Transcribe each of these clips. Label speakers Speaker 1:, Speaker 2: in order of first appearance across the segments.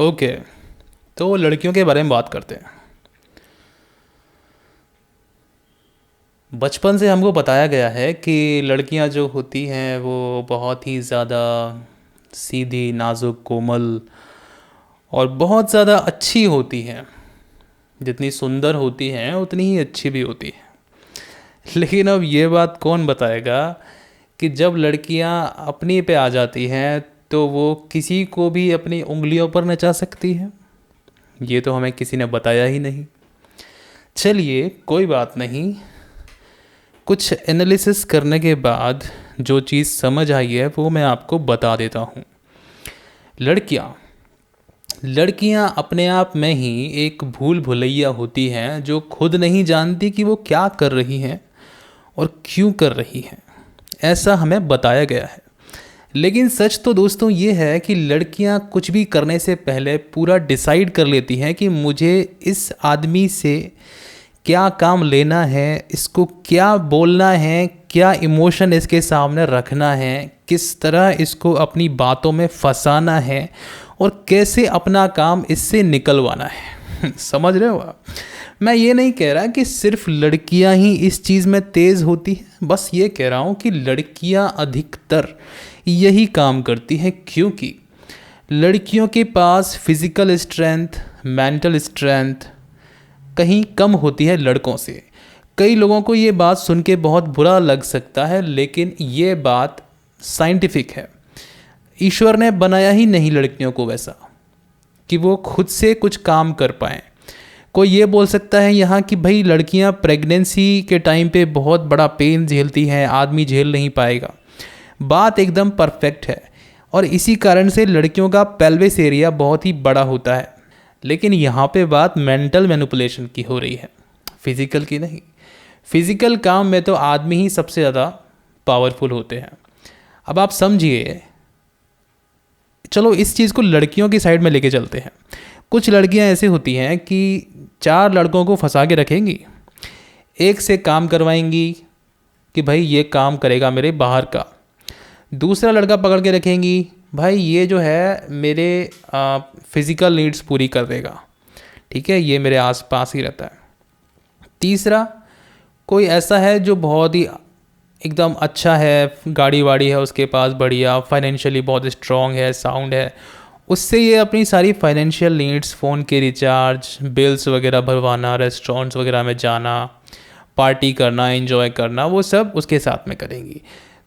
Speaker 1: Okay, तो लड़कियों के बारे में बात करते हैं। बचपन से हमको बताया गया है कि लड़कियां जो होती हैं वो बहुत ही ज़्यादा सीधी, नाजुक, कोमल और बहुत ज़्यादा अच्छी होती हैं। जितनी सुंदर होती हैं उतनी ही अच्छी भी होती हैं। लेकिन अब ये बात कौन बताएगा कि जब लड़कियां अपनी पे आ जाती हैं तो वो किसी को भी अपनी उंगलियों पर नचा सकती हैं। ये तो हमें किसी ने बताया ही नहीं। चलिए कोई बात नहीं, कुछ एनालिसिस करने के बाद जो चीज़ समझ आई है वो मैं आपको बता देता हूँ। लड़कियाँ लड़कियाँ अपने आप में ही एक भूल भुलैया होती हैं जो खुद नहीं जानती कि वो क्या कर रही हैं और क्यों कर रही हैं। ऐसा हमें बताया गया है। लेकिन सच तो दोस्तों ये है कि लड़कियां कुछ भी करने से पहले पूरा डिसाइड कर लेती हैं कि मुझे इस आदमी से क्या काम लेना है, इसको क्या बोलना है, क्या इमोशन इसके सामने रखना है, किस तरह इसको अपनी बातों में फंसाना है और कैसे अपना काम इससे निकलवाना है। समझ रहे हो आप? मैं ये नहीं कह रहा कि सिर्फ लड़कियां ही इस चीज़ में तेज़ होती हैं, बस ये कह रहा हूँ कि लड़कियां अधिकतर यही काम करती हैं, क्योंकि लड़कियों के पास फिज़िकल स्ट्रेंथ, मेंटल स्ट्रेंथ कहीं कम होती है लड़कों से। कई लोगों को ये बात सुन के बहुत बुरा लग सकता है, लेकिन ये बात साइंटिफिक है। ईश्वर ने बनाया ही नहीं लड़कियों को वैसा कि वो खुद से कुछ काम कर पाएँ। कोई ये बोल सकता है यहाँ कि भाई लड़कियाँ प्रेगनेंसी के टाइम पे बहुत बड़ा पेन झेलती हैं, आदमी झेल नहीं पाएगा। बात एकदम परफेक्ट है और इसी कारण से लड़कियों का पेल्विस एरिया बहुत ही बड़ा होता है। लेकिन यहाँ पे बात मेंटल मैनिपुलेशन की हो रही है, फिज़िकल की नहीं। फिज़िकल काम में तो आदमी ही सबसे ज़्यादा पावरफुल होते हैं। अब आप समझिए, चलो इस चीज़ को लड़कियों की साइड में लेके चलते हैं। कुछ लड़कियां ऐसे होती हैं कि 4 लड़कों को फंसा के रखेंगी, एक से काम करवाएंगी कि भाई ये काम करेगा मेरे बाहर का, दूसरा लड़का पकड़ के रखेंगी, भाई ये जो है मेरे फिज़िकल नीड्स पूरी कर देगा, ठीक है, ये मेरे आसपास ही रहता है। तीसरा कोई ऐसा है जो बहुत ही एकदम अच्छा है, गाड़ी वाड़ी है उसके पास बढ़िया, फाइनेंशियली बहुत स्ट्रॉन्ग है, साउंड है, उससे ये अपनी सारी फाइनेंशियल नीड्स, फ़ोन के रिचार्ज, बिल्स वगैरह भरवाना, रेस्टोरेंट्स वगैरह में जाना, पार्टी करना, एंजॉय करना, वो सब उसके साथ में करेंगी।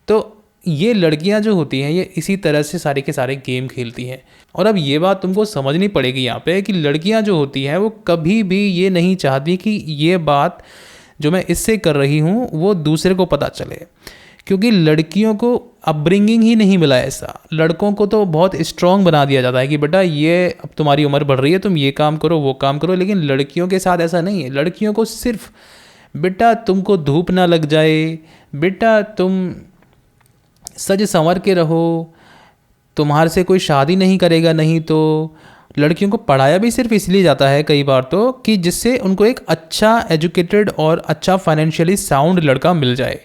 Speaker 1: तो ये लड़कियां जो होती हैं ये इसी तरह से सारे के सारे गेम खेलती हैं। और अब ये बात तुमको समझनी पड़ेगी यहाँ पे कि लड़कियां जो होती हैं वो कभी भी ये नहीं चाहती कि ये बात जो मैं इससे कर रही हूँ वो दूसरे को पता चले, क्योंकि लड़कियों को अपब्रिंगिंग ही नहीं मिला ऐसा। लड़कों को तो बहुत स्ट्रॉन्ग बना दिया जाता है कि बेटा ये अब तुम्हारी उम्र बढ़ रही है, तुम ये काम करो, वो काम करो। लेकिन लड़कियों के साथ ऐसा नहीं है। लड़कियों को सिर्फ बेटा तुमको धूप ना लग जाए, बेटा तुम सज संवर के रहो, तुम्हारे से कोई शादी नहीं करेगा नहीं तो। लड़कियों को पढ़ाया भी सिर्फ इसलिए जाता है कई बार तो कि जिससे उनको एक अच्छा एजुकेटेड और अच्छा फाइनेंशियली साउंड लड़का मिल जाए।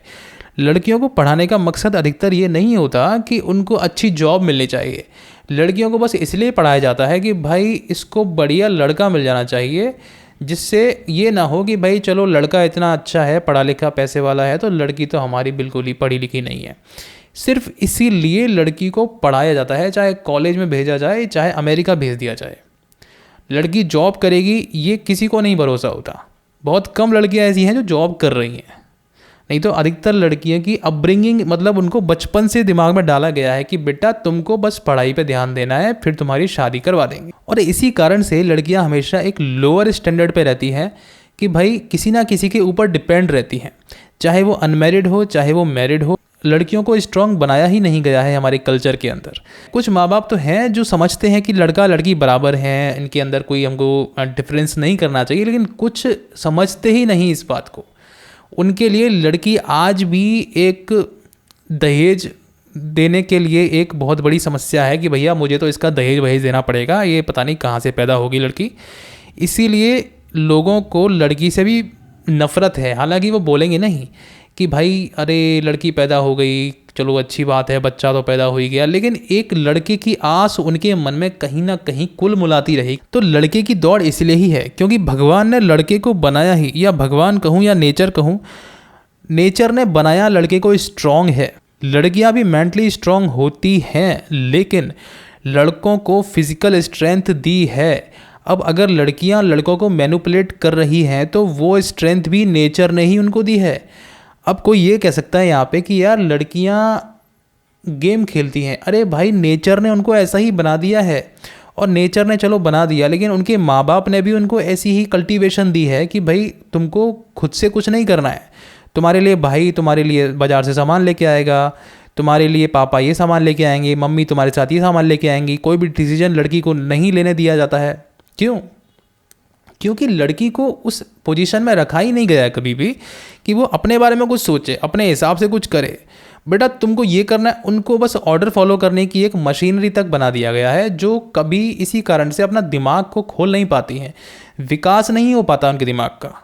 Speaker 1: लड़कियों को पढ़ाने का मकसद अधिकतर ये नहीं होता कि उनको अच्छी जॉब मिलनी चाहिए। लड़कियों को बस इसलिए पढ़ाया जाता है कि भाई इसको बढ़िया लड़का मिल जाना चाहिए, जिससे ये ना हो कि भाई चलो लड़का इतना अच्छा है, पढ़ा लिखा, पैसे वाला है, तो लड़की तो हमारी बिल्कुल ही पढ़ी लिखी नहीं है। सिर्फ इसीलिए लड़की को पढ़ाया जाता है, चाहे कॉलेज में भेजा जाए, चाहे अमेरिका भेज दिया जाए। लड़की जॉब करेगी ये किसी को नहीं भरोसा होता। बहुत कम लड़कियां ऐसी हैं जो जॉब कर रही हैं, नहीं तो अधिकतर लड़कियों की अपब्रिंगिंग मतलब उनको बचपन से दिमाग में डाला गया है कि बेटा तुमको बस पढ़ाई पे ध्यान देना है, फिर तुम्हारी शादी करवा देंगे। और इसी कारण से लड़कियां हमेशा एक लोअर स्टैंडर्ड पे रहती हैं कि भाई किसी ना किसी के ऊपर डिपेंड रहती हैं, चाहे वो अनमैरिड हो चाहे वो मैरिड हो। लड़कियों को स्ट्रांग बनाया ही नहीं गया है हमारे कल्चर के अंदर। कुछ माँ बाप तो हैं जो समझते हैं कि लड़का लड़की बराबर हैं, इनके अंदर कोई हमको डिफरेंस नहीं करना चाहिए, लेकिन कुछ समझते ही नहीं इस बात को। उनके लिए लड़की आज भी एक दहेज देने के लिए एक बहुत बड़ी समस्या है कि भैया मुझे तो इसका दहेज वहेज देना पड़ेगा, ये पता नहीं कहाँ से पैदा होगी लड़की। इसीलिए लोगों को लड़की से भी नफ़रत है। हालांकि वो बोलेंगे नहीं कि भाई अरे लड़की पैदा हो गई, चलो अच्छी बात है, बच्चा तो पैदा हो ही गया, लेकिन एक लड़के की आस उनके मन में कहीं ना कहीं कुलमुलाती रही। तो लड़के की दौड़ इसलिए ही है क्योंकि भगवान ने लड़के को बनाया ही, या भगवान कहूँ या नेचर कहूँ, नेचर ने बनाया लड़के को स्ट्रांग है। लड़कियां भी मेंटली स्ट्रांग होती हैं, लेकिन लड़कों को फिजिकल स्ट्रेंथ दी है। अब अगर लड़कियां लड़कों को मैनिपुलेट कर रही हैं तो वो स्ट्रेंथ भी नेचर ने ही उनको दी है। अब कोई ये कह सकता है यहाँ पे कि यार लड़कियां गेम खेलती हैं। अरे भाई, नेचर ने उनको ऐसा ही बना दिया है, और नेचर ने चलो बना दिया, लेकिन उनके माँ बाप ने भी उनको ऐसी ही कल्टीवेशन दी है कि भाई तुमको खुद से कुछ नहीं करना है। तुम्हारे लिए भाई तुम्हारे लिए बाज़ार से सामान लेके आएगा, तुम्हारे लिए पापा ये सामान लेके आएंगे, मम्मी तुम्हारे साथ ये सामान लेके आएंगी। कोई भी डिसीजन लड़की को नहीं लेने दिया जाता है। क्यों? क्योंकि लड़की को उस पोजीशन में रखा ही नहीं गया है कभी भी कि वो अपने बारे में कुछ सोचे, अपने हिसाब से कुछ करे। बेटा तुमको ये करना है, उनको बस ऑर्डर फॉलो करने की एक मशीनरी तक बना दिया गया है, जो कभी इसी कारण से अपना दिमाग को खोल नहीं पाती हैं, विकास नहीं हो पाता उनके दिमाग का।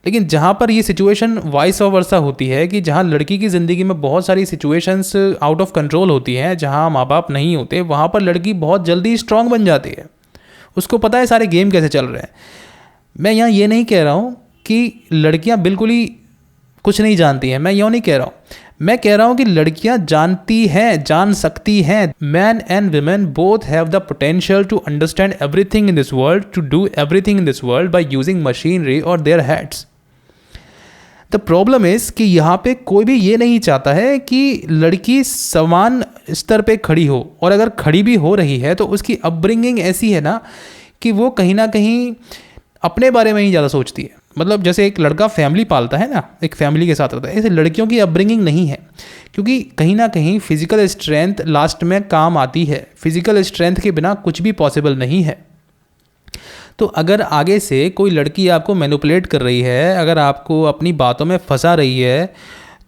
Speaker 1: लेकिन जहाँ पर ये सिचुएशन वाइस वर्सा होती है कि जहाँ लड़की की ज़िंदगी में बहुत सारी सिचुएशंस आउट ऑफ कंट्रोल होती हैं, जहाँ माँ बाप नहीं होते, वहाँ पर लड़की बहुत जल्दी स्ट्रांग बन जाती है। उसको पता है सारे गेम कैसे चल रहे हैं। मैं यहाँ ये नहीं कह रहा हूँ कि लड़कियाँ बिल्कुल ही कुछ नहीं जानती हैं, मैं यूँ नहीं कह रहा हूँ। मैं कह रहा हूँ कि लड़कियाँ जानती हैं, जान सकती हैं। Man and women both have the potential to understand everything in this world, to do everything in this world by using machinery और their heads. The problem is कि यहाँ पे कोई भी ये नहीं चाहता है कि लड़की समान स्तर पे खड़ी हो, और अगर खड़ी भी हो रही है तो उसकी अपब्रिंगिंग ऐसी है ना कि वो कहीं ना कहीं अपने बारे में ही ज़्यादा सोचती है। मतलब जैसे एक लड़का फैमिली पालता है ना, एक फैमिली के साथ रहता है, ऐसे लड़कियों की अपब्रिंगिंग नहीं है, क्योंकि कहीं ना कहीं फिजिकल स्ट्रेंथ लास्ट में काम आती है। फिजिकल स्ट्रेंथ के बिना कुछ भी पॉसिबल नहीं है। तो अगर आगे से कोई लड़की आपको मैनिपुलेट कर रही है, अगर आपको अपनी बातों में फंसा रही है,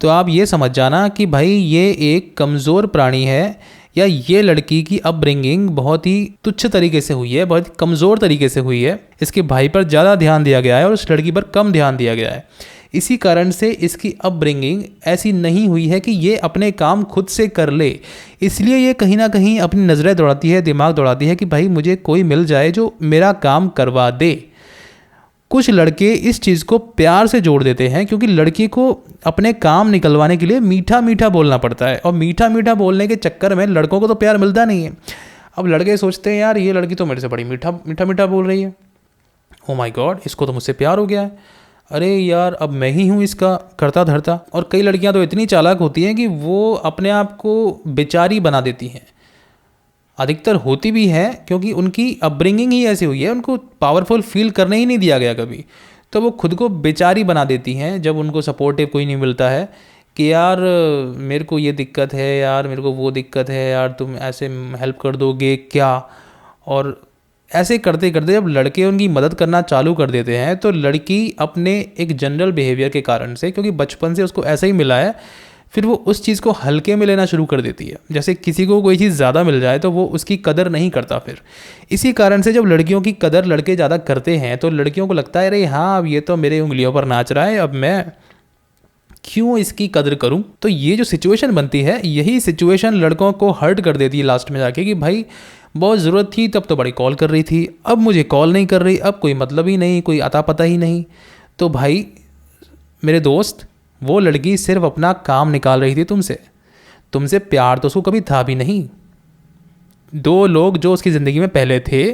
Speaker 1: तो आप ये समझ जाना कि भाई ये एक कमज़ोर प्राणी है, या ये लड़की की अपब्रिंगिंग बहुत ही तुच्छ तरीके से हुई है, बहुत कमज़ोर तरीके से हुई है। इसके भाई पर ज़्यादा ध्यान दिया गया है और उस लड़की पर कम ध्यान दिया गया है। इसी कारण से इसकी अपब्रिंगिंग ऐसी नहीं हुई है कि ये अपने काम खुद से कर ले। इसलिए ये कहीं ना कहीं अपनी नज़रें दौड़ाती है, दिमाग दौड़ाती है कि भाई मुझे कोई मिल जाए जो मेरा काम करवा दे। कुछ लड़के इस चीज़ को प्यार से जोड़ देते हैं, क्योंकि लड़की को अपने काम निकलवाने के लिए मीठा मीठा बोलना पड़ता है, और मीठा मीठा बोलने के चक्कर में लड़कों को तो प्यार मिलता नहीं है। अब लड़के सोचते हैं यार ये लड़की तो मेरे से बड़ी मीठा मीठा मीठा बोल रही है, ओ माय गॉड इसको तो मुझसे प्यार हो गया है, अरे यार अब मैं ही हूँ इसका करता धरता। और कई लड़कियाँ तो इतनी चालाक होती हैं कि वो अपने आप को बेचारी बना देती हैं। अधिकतर होती भी है क्योंकि उनकी अपब्रिंगिंग ही ऐसी हुई है, उनको पावरफुल फील करने ही नहीं दिया गया कभी, तो वो खुद को बेचारी बना देती हैं जब उनको सपोर्टिव कोई नहीं मिलता है कि यार मेरे को ये दिक्कत है, यार मेरे को वो दिक्कत है, यार तुम ऐसे हेल्प कर दोगे क्या। और ऐसे करते करते जब लड़के उनकी मदद करना चालू कर देते हैं तो लड़की अपने एक जनरल बिहेवियर के कारण से, क्योंकि बचपन से उसको ऐसा ही मिला है, फिर वो उस चीज़ को हल्के में लेना शुरू कर देती है। जैसे किसी को कोई चीज़ ज़्यादा मिल जाए तो वो उसकी कदर नहीं करता फिर। इसी कारण से जब लड़कियों की कदर लड़के ज़्यादा करते हैं तो लड़कियों को लगता है अरे हाँ अब ये तो मेरे उंगलियों पर नाच रहा है, अब मैं क्यों इसकी कदर करूं। तो ये जो सिचुएशन बनती है, यही सिचुएशन लड़कों को हर्ट कर देती है लास्ट में जाके कि भाई बहुत ज़रूरत थी तब तो बड़ी कॉल कर रही थी, अब मुझे कॉल नहीं कर रही, अब कोई मतलब ही नहीं, कोई अता पता ही नहीं। तो भाई मेरे दोस्त, वो लड़की सिर्फ अपना काम निकाल रही थी तुमसे प्यार तो उसको कभी था भी नहीं। दो लोग जो उसकी ज़िंदगी में पहले थे,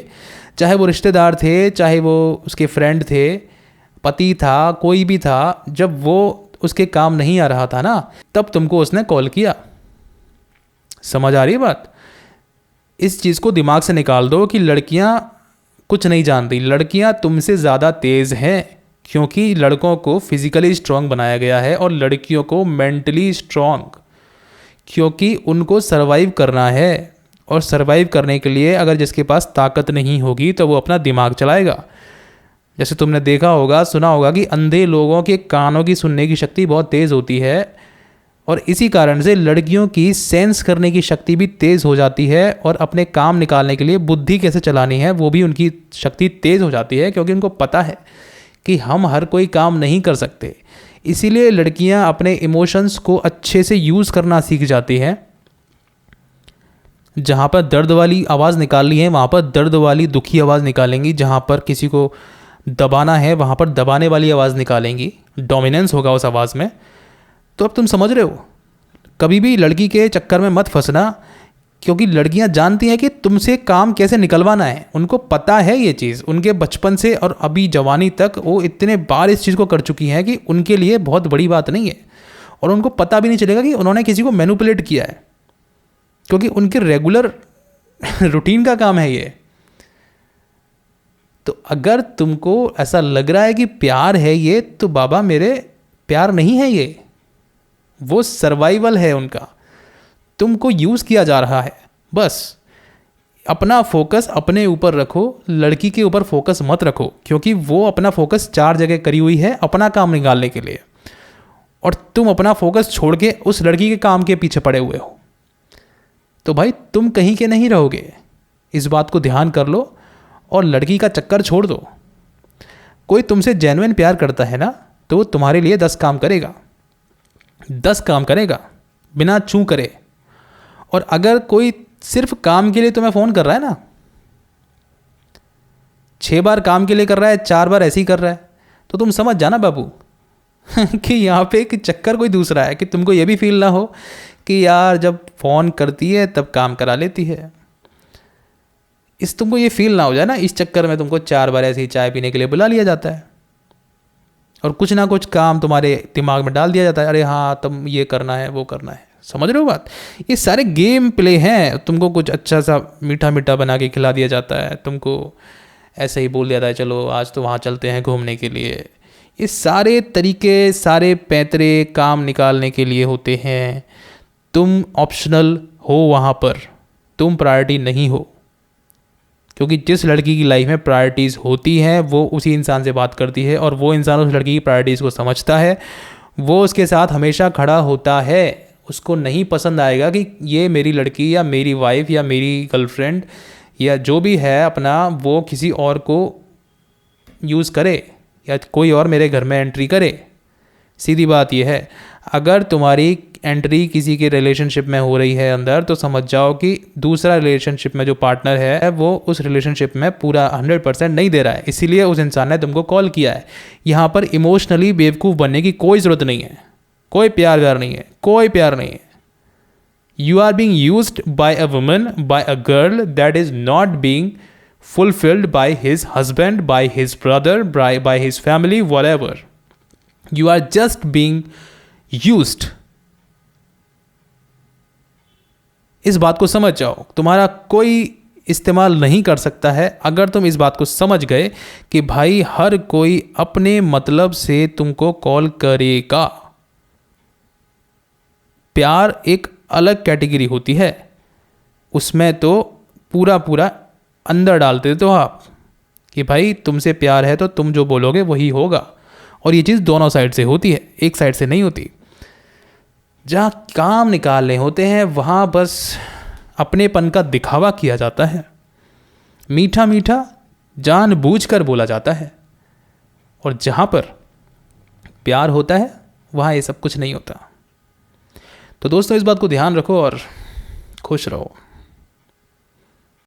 Speaker 1: चाहे वो रिश्तेदार थे, चाहे वो उसके फ्रेंड थे, पति था, कोई भी था, जब वो उसके काम नहीं आ रहा था ना, तब तुमको उसने कॉल किया। समझ आ रही है बात? इस चीज़ को दिमाग से निकाल दो कि लड़कियां कुछ नहीं जानती, लड़कियां तुमसे ज़्यादा तेज़ हैं, क्योंकि लड़कों को फिजिकली स्ट्रांग बनाया गया है और लड़कियों को मेंटली स्ट्रांग, क्योंकि उनको सरवाइव करना है। और सरवाइव करने के लिए अगर जिसके पास ताकत नहीं होगी तो वो अपना दिमाग चलाएगा। जैसे तुमने देखा होगा, सुना होगा कि अंधे लोगों के कानों की सुनने की शक्ति बहुत तेज़ होती है, और इसी कारण से लड़कियों की सेंस करने की शक्ति भी तेज़ हो जाती है, और अपने काम निकालने के लिए बुद्धि कैसे चलानी है वो भी उनकी शक्ति तेज़ हो जाती है, क्योंकि उनको पता है कि हम हर कोई काम नहीं कर सकते। इसीलिए लड़कियां अपने इमोशंस को अच्छे से यूज़ करना सीख जाती हैं। जहाँ पर दर्द वाली आवाज़ निकालनी है वहाँ पर दर्द वाली दुखी आवाज़ निकालेंगी, जहाँ पर किसी को दबाना है वहाँ पर दबाने वाली आवाज़ निकालेंगी, डोमिनेंस होगा उस आवाज़ में। तो अब तुम समझ रहे हो, कभी भी लड़की के चक्कर में मत फंसना, क्योंकि लड़कियां जानती हैं कि तुमसे काम कैसे निकलवाना है। उनको पता है ये चीज़, उनके बचपन से और अभी जवानी तक वो इतने बार इस चीज़ को कर चुकी हैं कि उनके लिए बहुत बड़ी बात नहीं है, और उनको पता भी नहीं चलेगा कि उन्होंने किसी को मैनिपुलेट किया है, क्योंकि उनके रेगुलर रूटीन का काम है ये। तो अगर तुमको ऐसा लग रहा है कि प्यार है ये, तो बाबा मेरे प्यार नहीं है ये, वो सर्वाइवल है उनका, तुमको यूज़ किया जा रहा है। बस अपना फोकस अपने ऊपर रखो, लड़की के ऊपर फोकस मत रखो, क्योंकि वो अपना फोकस 4 जगह करी हुई है अपना काम निकालने के लिए, और तुम अपना फोकस छोड़ के उस लड़की के काम के पीछे पड़े हुए हो। तो भाई तुम कहीं के नहीं रहोगे, इस बात को ध्यान कर लो और लड़की का चक्कर छोड़ दो। कोई तुमसे जेन्युइन प्यार करता है ना, तो वो तुम्हारे लिए 10 काम करेगा, 10 काम करेगा बिना चूं करे। और अगर कोई सिर्फ काम के लिए तुम्हें फ़ोन कर रहा है ना, 6 बार काम के लिए कर रहा है, 4 बार ऐसे ही कर रहा है, तो तुम समझ जाना बाबू कि यहाँ पे एक चक्कर कोई दूसरा है, कि तुमको ये भी फील ना हो कि यार जब फ़ोन करती है तब काम करा लेती है। तुमको ये फील ना हो जाए ना, इस चक्कर में तुमको 4 बार ऐसे ही चाय पीने के लिए बुला लिया जाता है, और कुछ ना कुछ काम तुम्हारे दिमाग में डाल दिया जाता है, अरे हाँ तुम ये करना है वो करना है। समझ रहे हो बात? ये सारे गेम प्ले हैं। तुमको कुछ अच्छा सा मीठा मीठा बना के खिला दिया जाता है, तुमको ऐसे ही बोल दिया जाता है चलो आज तो वहाँ चलते हैं घूमने के लिए। ये सारे तरीके, सारे पैंतरे काम निकालने के लिए होते हैं। तुम ऑप्शनल हो वहाँ पर, तुम प्रायोरिटी नहीं हो, क्योंकि जिस लड़की की लाइफ में प्रायोरिटीज़ होती हैं वो उसी इंसान से बात करती है, और वो इंसान उस लड़की की प्रायोरिटीज़ को समझता है, वो उसके साथ हमेशा खड़ा होता है। उसको नहीं पसंद आएगा कि ये मेरी लड़की या मेरी वाइफ या मेरी गर्लफ्रेंड या जो भी है अपना, वो किसी और को यूज़ करे या कोई और मेरे घर में एंट्री करे। सीधी बात यह है, अगर तुम्हारी एंट्री किसी के रिलेशनशिप में हो रही है अंदर, तो समझ जाओ कि दूसरा रिलेशनशिप में जो पार्टनर है वो उस रिलेशनशिप में पूरा 100% नहीं दे रहा है, इसीलिए उस इंसान ने तुमको कॉल किया है। यहाँ पर इमोशनली बेवकूफ़ बनने की कोई ज़रूरत नहीं है, कोई प्यार व्यार नहीं है, कोई प्यार नहीं है। You are being used by a woman, by a girl that is not being fulfilled by his husband, by his brother, by his family, whatever. You are just being used. इस बात को समझ जाओ, तुम्हारा कोई इस्तेमाल नहीं कर सकता है। अगर तुम इस बात को समझ गए कि भाई हर कोई अपने मतलब से तुमको कॉल करेगा। प्यार एक अलग कैटेगरी होती है, उसमें तो पूरा पूरा अंदर डालते देते हो आप कि भाई तुमसे प्यार है तो तुम जो बोलोगे वही होगा, और ये चीज़ दोनों साइड से होती है, एक साइड से नहीं होती। जहाँ काम निकालने होते हैं वहाँ बस अपनेपन का दिखावा किया जाता है, मीठा मीठा जानबूझकर बोला जाता है, और जहाँ पर प्यार होता है वहाँ ये सब कुछ नहीं होता। तो दोस्तों इस बात को ध्यान रखो और खुश रहो।